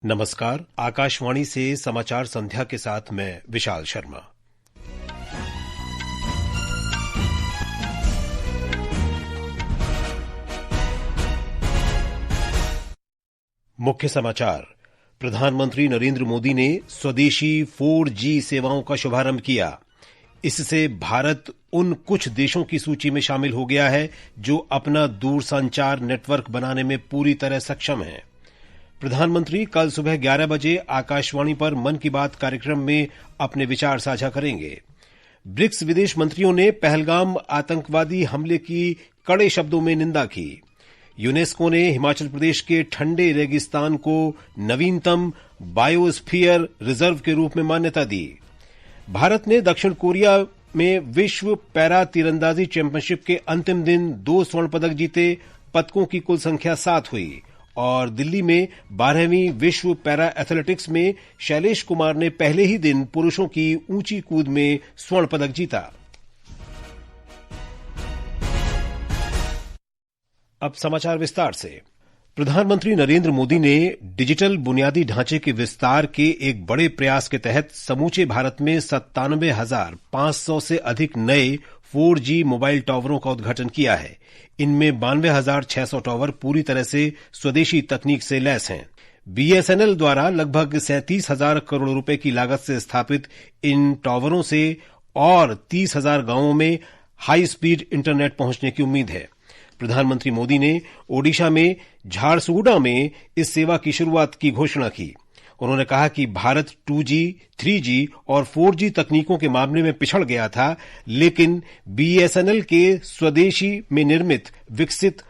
नमस्कार। आकाशवाणी से समाचार संध्या के साथ मैं विशाल शर्मा। मुख्य समाचार। प्रधानमंत्री नरेंद्र मोदी ने स्वदेशी 4G सेवाओं का शुभारंभ किया। इससे भारत उन कुछ देशों की सूची में शामिल हो गया है जो अपना दूरसंचार नेटवर्क बनाने में पूरी तरह सक्षम है। प्रधानमंत्री कल सुबह 11 बजे आकाशवाणी पर मन की बात कार्यक्रम में अपने विचार साझा करेंगे। ब्रिक्स विदेश मंत्रियों ने पहलगाम आतंकवादी हमले की कड़े शब्दों में निंदा की। यूनेस्को ने हिमाचल प्रदेश के ठंडे रेगिस्तान को नवीनतम बायोस्फीयर रिजर्व के रूप में मान्यता दी। भारत ने दक्षिण कोरिया में विश्व पैरा तीरंदाजी चैंपियनशिप के अंतिम दिन 2 स्वर्ण पदक जीते। पदकों की कुल संख्या 7 हुई। और दिल्ली में 12वीं विश्व पैरा एथलेटिक्स में शैलेश कुमार ने पहले ही दिन पुरुषों की ऊंची कूद में स्वर्ण पदक जीता। अब समाचार विस्तार से। प्रधानमंत्री नरेंद्र मोदी ने डिजिटल बुनियादी ढांचे के विस्तार के एक बड़े प्रयास के तहत समूचे भारत में 97,500 से अधिक नए 4G मोबाइल टावरों का उद्घाटन किया है। इनमें 92,600 टावर पूरी तरह से स्वदेशी तकनीक से लैस हैं। BSNL द्वारा लगभग 37,000 करोड़ रुपए की लागत से स्थापित इन टावरों से और 30,000 गांवों में हाई स्पीड इंटरनेट पहुंचने की उम्मीद है। प्रधानमंत्री मोदी ने ओडिशा में झारसुगुड़ा में इस सेवा की शुरुआत की घोषणा की। उन्होंने कहा कि भारत 2G, 3G और 4G तकनीकों के मामले में पिछड़ गया था, लेकिन BSNL के स्वदेशी में निर्मित विकसित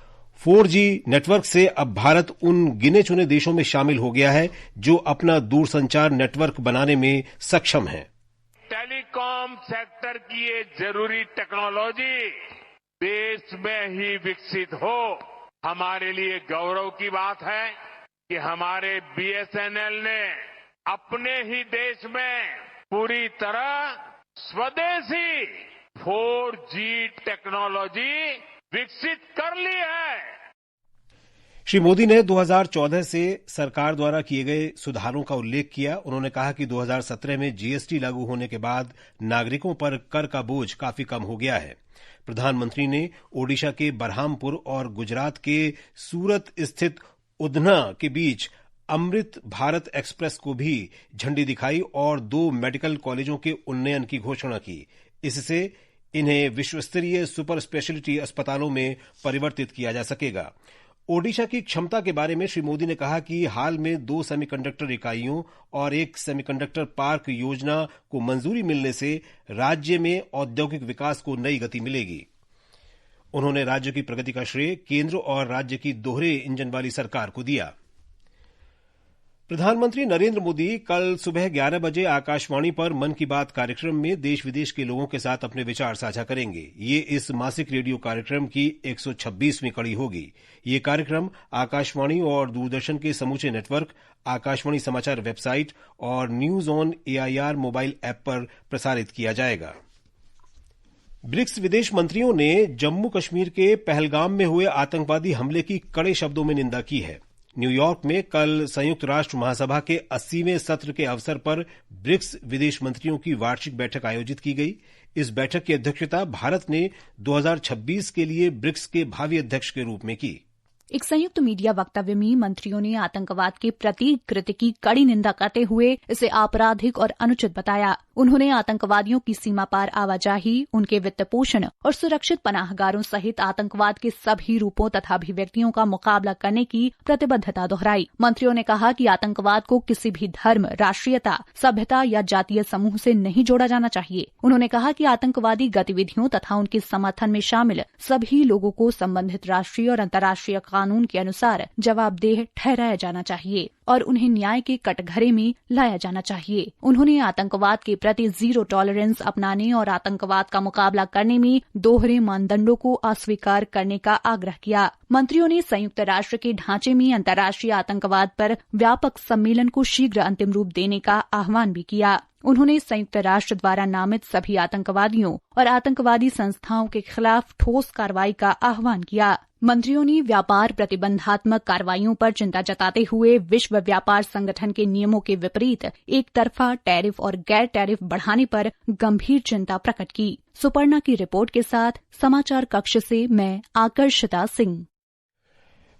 4G नेटवर्क से अब भारत उन गिने चुने देशों में शामिल हो गया है जो अपना दूरसंचार नेटवर्क बनाने में सक्षम है। टेलीकॉम सेक्टर की ये जरूरी टेक्नोलॉजी देश में ही विकसित हो, हमारे लिए गौरव की बात है कि हमारे BSNL ने अपने ही देश में पूरी तरह स्वदेशी 4G टेक्नोलॉजी विकसित कर ली है। श्री मोदी ने 2014 से सरकार द्वारा किए गए सुधारों का उल्लेख किया। उन्होंने कहा कि 2017 में GST लागू होने के बाद नागरिकों पर कर का बोझ काफी कम हो गया है। प्रधानमंत्री ने ओडिशा के बरहामपुर और गुजरात के सूरत स्थित उधना के बीच अमृत भारत एक्सप्रेस को भी झंडी दिखाई और 2 मेडिकल कॉलेजों के उन्नयन की घोषणा की। इससे इन्हें विश्वस्तरीय सुपर स्पेशलिटी अस्पतालों में परिवर्तित किया जा सकेगा। ओडिशा की क्षमता के बारे में श्री मोदी ने कहा कि हाल में 2 सेमीकंडक्टर इकाइयों और 1 सेमीकंडक्टर पार्क योजना को मंजूरी मिलने से राज्य में औद्योगिक विकास को नई गति मिलेगी। उन्होंने राज्य की प्रगति का श्रेय केंद्र और राज्य की दोहरे इंजन वाली सरकार को दिया। प्रधानमंत्री नरेंद्र मोदी कल सुबह 11 बजे आकाशवाणी पर मन की बात कार्यक्रम में देश विदेश के लोगों के साथ अपने विचार साझा करेंगे। ये इस मासिक रेडियो कार्यक्रम की 126वीं कड़ी होगी। ये कार्यक्रम आकाशवाणी और दूरदर्शन के समूचे नेटवर्क, आकाशवाणी समाचार वेबसाइट और news on AIR mobile app पर प्रसारित किया जाएगा। ब्रिक्स विदेश मंत्रियों ने जम्मू कश्मीर के पहलगाम में हुए आतंकवादी हमले की कड़े शब्दों में निंदा की है। न्यूयॉर्क में कल संयुक्त राष्ट्र महासभा के 80वें सत्र के अवसर पर ब्रिक्स विदेश मंत्रियों की वार्षिक बैठक आयोजित की गई। इस बैठक की अध्यक्षता भारत ने 2026 के लिए ब्रिक्स के भावी अध्यक्ष के रूप में की। एक संयुक्त मीडिया वक्तव्य में मंत्रियों ने आतंकवाद के प्रत्येक कृत्य की कड़ी निंदा करते हुए इसे आपराधिक और अनुचित बताया। उन्होंने आतंकवादियों की सीमा पार आवाजाही, उनके वित्त पोषण और सुरक्षित पनाहगारों सहित आतंकवाद के सभी रूपों तथा अभिव्यक्तियों का मुकाबला करने की प्रतिबद्धता दोहराई। मंत्रियों ने कहा कि आतंकवाद को किसी भी धर्म, राष्ट्रीयता, सभ्यता या जातीय समूह से नहीं जोड़ा जाना चाहिए। उन्होंने कहा कि आतंकवादी गतिविधियों तथा उनके समर्थन में शामिल सभी लोगों को संबंधित राष्ट्रीय और अंतर्राष्ट्रीय कानून के अनुसार जवाबदेह ठहराया जाना चाहिए और उन्हें न्याय के कटघरे में लाया जाना चाहिए। उन्होंने आतंकवाद के प्रति जीरो टॉलरेंस अपनाने और आतंकवाद का मुकाबला करने में दोहरे मानदंडों को अस्वीकार करने का आग्रह किया। मंत्रियों ने संयुक्त राष्ट्र के ढांचे में अंतर्राष्ट्रीय आतंकवाद पर व्यापक सम्मेलन को शीघ्र अंतिम रूप देने का आह्वान भी किया। उन्होंने संयुक्त राष्ट्र द्वारा नामित सभी आतंकवादियों और आतंकवादी संस्थाओं के खिलाफ ठोस कार्रवाई का आह्वान किया। मंत्रियों ने व्यापार प्रतिबंधात्मक कार्रवाइयों पर चिंता जताते हुए विश्व व्यापार संगठन के नियमों के विपरीत एक तरफा टैरिफ और गैर टैरिफ बढ़ाने पर गंभीर चिंता प्रकट की। सुपर्णा की रिपोर्ट के साथ समाचार कक्ष से मैं आकर्षिता सिंह।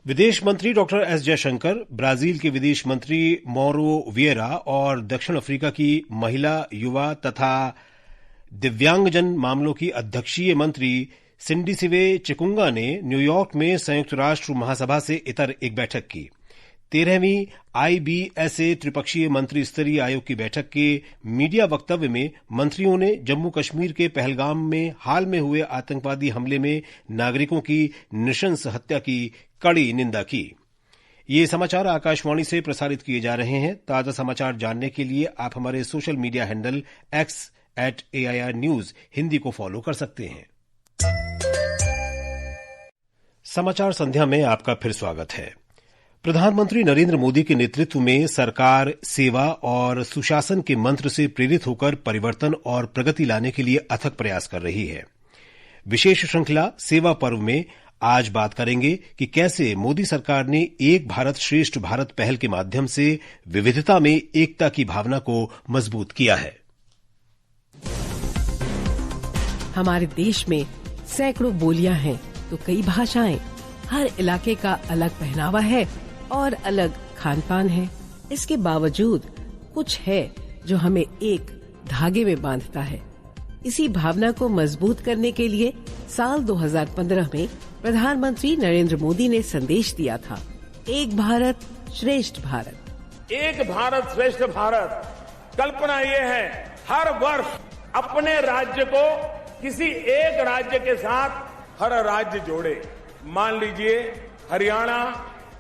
विदेश मंत्री डॉक्टर एस जयशंकर, ब्राजील के विदेश मंत्री मौरो विएरा और दक्षिण अफ्रीका की महिला, युवा तथा दिव्यांगजन मामलों की अध्यक्षीय मंत्री सिंडिसिवे चिकुंगा ने न्यूयॉर्क में संयुक्त राष्ट्र महासभा से इतर एक बैठक की। 13वीं IBSA त्रिपक्षीय मंत्री स्तरीय आयोग की बैठक के मीडिया वक्तव्य में मंत्रियों ने जम्मू कश्मीर के पहलगाम में हाल में हुए आतंकवादी हमले में नागरिकों की नृशंस हत्या की कड़ी निंदा की। ये समाचार आकाशवाणी से प्रसारित किए जा रहे हैं। ताजा समाचार जानने के लिए आप हमारे social media handle X@AIR News Hindi को फॉलो कर सकते हैं। समाचार संध्या में आपका फिर स्वागत है। प्रधानमंत्री नरेंद्र मोदी के नेतृत्व में सरकार सेवा और सुशासन के मंत्र से प्रेरित होकर परिवर्तन और प्रगति लाने के लिए अथक प्रयास कर रही है। विशेष श्रृंखला सेवा पर्व में आज बात करेंगे कि कैसे मोदी सरकार ने एक भारत श्रेष्ठ भारत पहल के माध्यम से विविधता में एकता की भावना को मजबूत किया है। हमारे देश में सैकड़ों बोलियां हैं तो कई भाषाएं, हर इलाके का अलग पहनावा है और अलग खान पान है। इसके बावजूद कुछ है जो हमें एक धागे में बांधता है। इसी भावना को मजबूत करने के लिए साल 2015 में प्रधानमंत्री नरेंद्र मोदी ने संदेश दिया था, एक भारत श्रेष्ठ भारत। एक भारत श्रेष्ठ भारत कल्पना ये है, हर वर्ष अपने राज्य को किसी एक राज्य के साथ हर राज्य जोड़े। मान लीजिए हरियाणा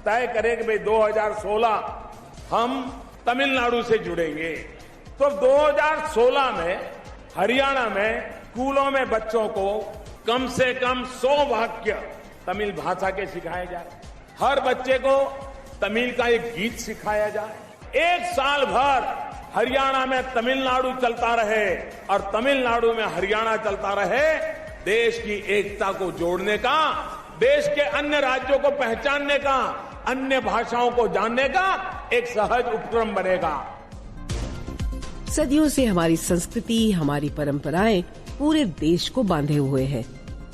तय करे कि भाई 2016 हम तमिलनाडु से जुड़ेंगे, तो 2016 में हरियाणा में स्कूलों में बच्चों को कम से कम 100 वाक्य तमिल भाषा के सिखाए जाए। हर बच्चे को तमिल का एक गीत सिखाया जाए। एक साल भर हरियाणा में तमिलनाडु चलता रहे और तमिलनाडु में हरियाणा चलता रहे। देश की एकता को जोड़ने का, देश के अन्य राज्यों को पहचानने का, अन्य भाषाओं को जानने का एक सहज उपक्रम बनेगा। सदियों से हमारी संस्कृति, हमारी परंपराएं पूरे देश को बांधे हुए हैं।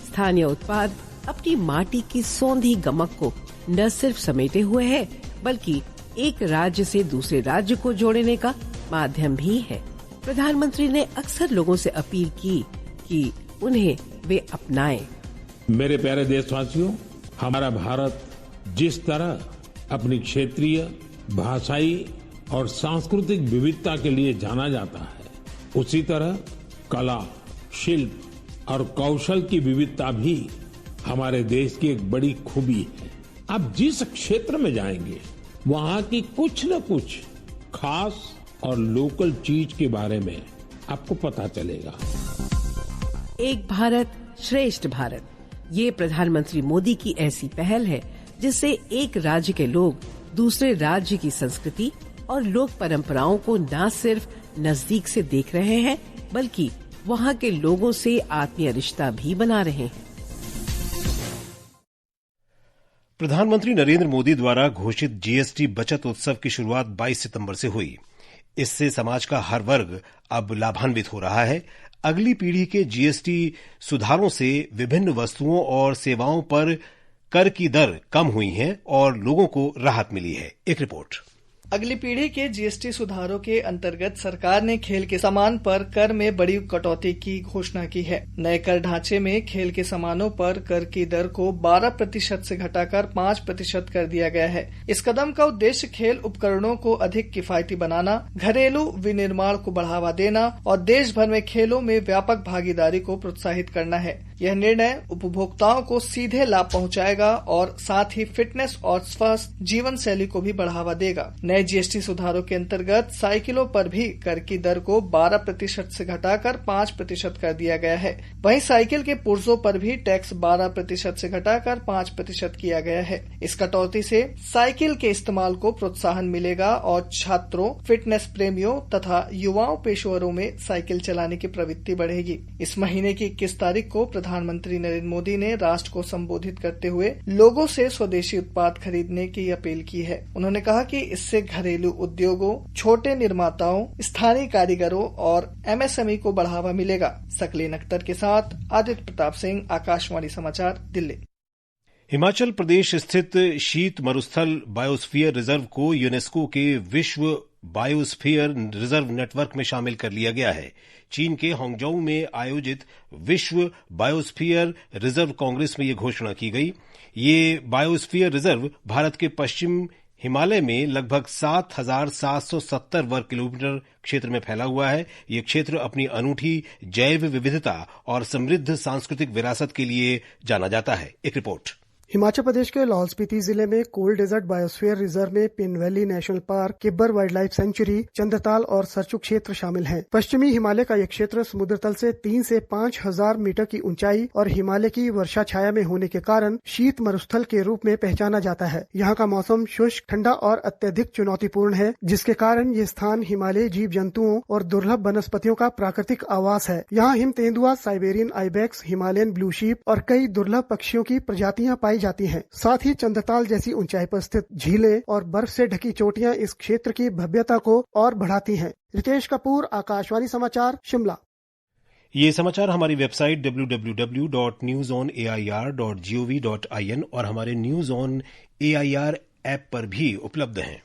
स्थानीय उत्पाद अपनी माटी की सौंधी गमक को न सिर्फ समेटे हुए है, बल्कि एक राज्य से दूसरे राज्य को जोड़ने का माध्यम भी है। प्रधानमंत्री ने अक्सर लोगों से अपील की कि उन्हें वे अपनाएं। मेरे प्यारे देशवासियों, हमारा भारत जिस तरह अपनी क्षेत्रीय, भाषाई और सांस्कृतिक विविधता के लिए जाना जाता है, उसी तरह कला, शिल्प और कौशल की विविधता भी हमारे देश की एक बड़ी खूबी है। आप जिस क्षेत्र में जाएंगे, वहाँ की कुछ न कुछ खास और लोकल चीज के बारे में आपको पता चलेगा। एक भारत श्रेष्ठ भारत, ये प्रधानमंत्री मोदी की ऐसी पहल है जिससे एक राज्य के लोग दूसरे राज्य की संस्कृति और लोक परंपराओं को न सिर्फ नजदीक से देख रहे हैं, बल्कि वहाँ के लोगों से आत्मीय रिश्ता भी बना रहे हैं। प्रधानमंत्री नरेंद्र मोदी द्वारा घोषित GST बचत उत्सव की शुरुआत 22 सितंबर से हुई। इससे समाज का हर वर्ग अब लाभान्वित हो रहा है। अगली पीढ़ी के GST सुधारों से विभिन्न वस्तुओं और सेवाओं पर कर की दर कम हुई है और लोगों को राहत मिली है। एक रिपोर्ट। अगली पीढ़ी के GST सुधारों के अंतर्गत सरकार ने खेल के सामान पर कर में बड़ी कटौती की घोषणा की है। नए कर ढांचे में खेल के सामानों पर कर की दर को 12% से घटाकर 5% कर दिया गया है। इस कदम का उद्देश्य खेल उपकरणों को अधिक किफायती बनाना, घरेलू विनिर्माण को बढ़ावा देना और देश भर में खेलों में व्यापक भागीदारी को प्रोत्साहित करना है। यह निर्णय उपभोक्ताओं को सीधे लाभ पहुंचाएगा और साथ ही फिटनेस और स्वस्थ जीवन शैली को भी बढ़ावा देगा। नए GST सुधारों के अंतर्गत साइकिलों पर भी कर की दर को 12% से घटाकर 5% कर दिया गया है। वहीं साइकिल के पुर्जों पर भी टैक्स 12% से घटाकर 5% किया गया है। इस कटौती से साइकिल के इस्तेमाल को प्रोत्साहन मिलेगा और छात्रों, फिटनेस प्रेमियों तथा युवाओं पेशेवरों में साइकिल चलाने की प्रवृत्ति बढ़ेगी। इस महीने की 21 तारीख को प्रधानमंत्री नरेंद्र मोदी ने राष्ट्र को संबोधित करते हुए लोगों से स्वदेशी उत्पाद खरीदने की अपील की है। उन्होंने कहा कि इससे घरेलू उद्योगों, छोटे निर्माताओं, स्थानीय कारीगरों और MSME को बढ़ावा मिलेगा। सकलीन अख्तर के साथ आदित्य प्रताप सिंह, आकाशवाणी समाचार, दिल्ली। हिमाचल प्रदेश स्थित शीत मरुस्थल बायोस्फीयर रिजर्व को यूनेस्को के विश्व बायोस्फीयर रिजर्व नेटवर्क में शामिल कर लिया गया है। चीन के हांगझोउ में आयोजित विश्व बायोस्फीयर रिजर्व कांग्रेस में यह घोषणा की गई। ये बायोस्फीयर रिजर्व भारत के पश्चिम हिमालय में लगभग 7,770 वर्ग किलोमीटर क्षेत्र में फैला हुआ है। ये क्षेत्र अपनी अनूठी जैव विविधता और समृद्ध सांस्कृतिक विरासत के लिए जाना जाता है। एक रिपोर्ट। हिमाचल प्रदेश के लाहौल स्पीति जिले में कोल डेजर्ट बायोस्फीयर रिजर्व में pin valley national park, Kibber wild life sanctuary, Chandratal और सरचू क्षेत्र शामिल हैं। पश्चिमी हिमालय का यह क्षेत्र समुद्र तल से 3 से 5,000 मीटर की ऊंचाई और हिमालय की वर्षा छाया में होने के कारण शीत मरुस्थल के रूप में पहचाना जाता है। यहाँ का मौसम शुष्क, ठंडा और अत्यधिक चुनौतीपूर्ण है, जिसके कारण ये स्थान हिमालयी जीव जंतुओं और दुर्लभ वनस्पतियों का प्राकृतिक आवास है। यहाँ हिम तेंदुआ, Siberian ibex, Himalayan blue sheep और कई दुर्लभ पक्षियों की प्रजातियां पाई जाती हैं। साथ ही चंद्रताल जैसी ऊंचाई पर स्थित झीलें और बर्फ से ढकी चोटियां इस क्षेत्र की भव्यता को और बढ़ाती हैं। रितेश कपूर, आकाशवाणी समाचार, शिमला। ये समाचार हमारी वेबसाइट www.newsonair.gov.in और हमारे न्यूज ऑन एआईआर ऐप पर भी उपलब्ध हैं।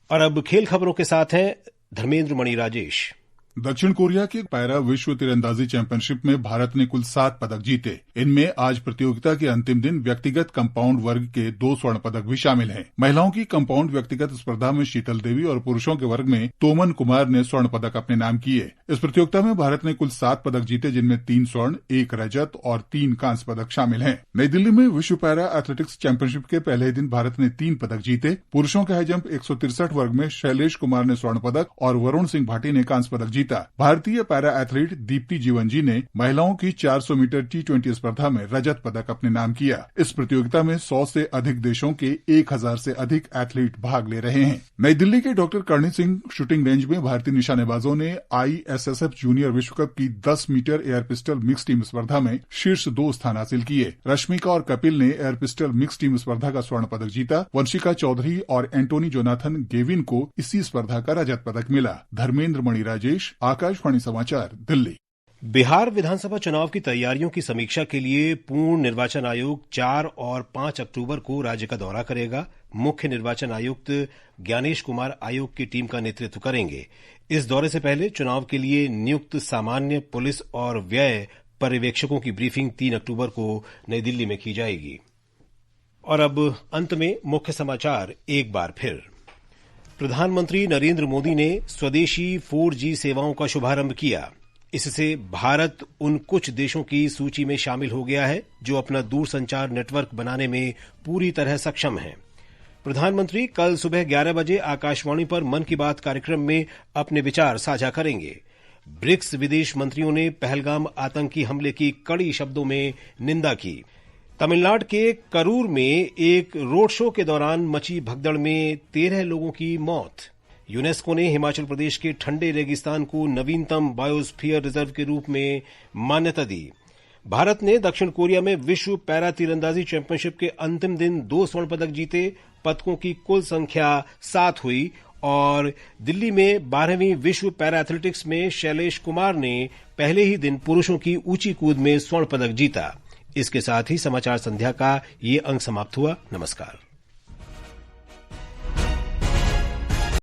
और अब खेल खबरों के साथ हैं धर्मेंद्र मणि राजेश। दक्षिण कोरिया के पैरा विश्व तीरंदाजी चैंपियनशिप में भारत ने कुल 7 पदक जीते। इनमें आज प्रतियोगिता के अंतिम दिन व्यक्तिगत कंपाउंड वर्ग के 2 स्वर्ण पदक भी शामिल हैं। महिलाओं की कंपाउंड व्यक्तिगत स्पर्धा में शीतल देवी और पुरुषों के वर्ग में तोमन कुमार ने स्वर्ण पदक अपने नाम किए। इस प्रतियोगिता में भारत ने कुल 7 पदक जीते, जिनमें 3 स्वर्ण, 1 रजत और 3 कांस्य पदक शामिल हैं। नई दिल्ली में विश्व पैरा एथलेटिक्स चैंपियनशिप के पहले दिन भारत ने 3 पदक जीते। पुरुषों के हाई जंप 163 वर्ग में शैलेश कुमार ने स्वर्ण पदक और वरुण सिंह भाटी ने कांस्य पदक जीता। भारतीय पैरा एथलीट दीप्ति जीवनजी ने महिलाओं की 400 मीटर T20 स्पर्धा में रजत पदक अपने नाम किया। इस प्रतियोगिता में 100 से अधिक देशों के 1000 से अधिक एथलीट भाग ले रहे हैं। नई दिल्ली के doctor Karni Singh shooting range में भारतीय निशानेबाजों ने ISSF जूनियर विश्व कप की 10 metre air pistol mix team स्पर्धा में शीर्ष 2 स्थान हासिल किए। रश्मिका और कपिल ने एयर पिस्टल मिक्स टीम स्पर्धा का स्वर्ण पदक जीता। वंशिका चौधरी और एंटोनी जोनाथन गेविन को इसी स्पर्धा का रजत पदक मिला। धर्मेंद्र मणि राजेश, आकाशवाणी समाचार, दिल्ली। बिहार विधानसभा चुनाव की तैयारियों की समीक्षा के लिए पूर्ण निर्वाचन आयोग 4 और 5 अक्टूबर को राज्य का दौरा करेगा। मुख्य निर्वाचन आयुक्त ज्ञानेश कुमार आयोग की टीम का नेतृत्व करेंगे। इस दौरे से पहले चुनाव के लिए नियुक्त सामान्य, पुलिस और व्यय पर्यवेक्षकों की ब्रीफिंग 3 अक्टूबर को नई दिल्ली में की जाएगी। और अब अंत में मुख्य समाचार एक बार फिर। प्रधानमंत्री नरेंद्र मोदी ने स्वदेशी 4G सेवाओं का शुभारंभ किया। इससे भारत उन कुछ देशों की सूची में शामिल हो गया है जो अपना दूरसंचार नेटवर्क बनाने में पूरी तरह सक्षम हैं। प्रधानमंत्री कल सुबह 11 बजे आकाशवाणी पर मन की बात कार्यक्रम में अपने विचार साझा करेंगे। ब्रिक्स विदेश मंत्रियों ने पहलगाम आतंकी हमले की कड़ी शब्दों में निंदा की। तमिलनाडु के करूर में एक रोड शो के दौरान मची भगदड़ में 13 लोगों की मौत। यूनेस्को ने हिमाचल प्रदेश के ठंडे रेगिस्तान को नवीनतम बायोस्फीयर रिजर्व के रूप में मान्यता दी। भारत ने दक्षिण कोरिया में विश्व पैरा तीरंदाजी चैंपियनशिप के अंतिम दिन 2 स्वर्ण पदक जीते। पदकों की कुल संख्या 7 हुई। और दिल्ली में 12वीं विश्व पैरा एथलेटिक्स में शैलेश कुमार ने पहले ही दिन पुरुषों की ऊंची कूद में स्वर्ण पदक जीता। इसके साथ ही समाचार संध्या का ये अंक समाप्त हुआ। नमस्कार।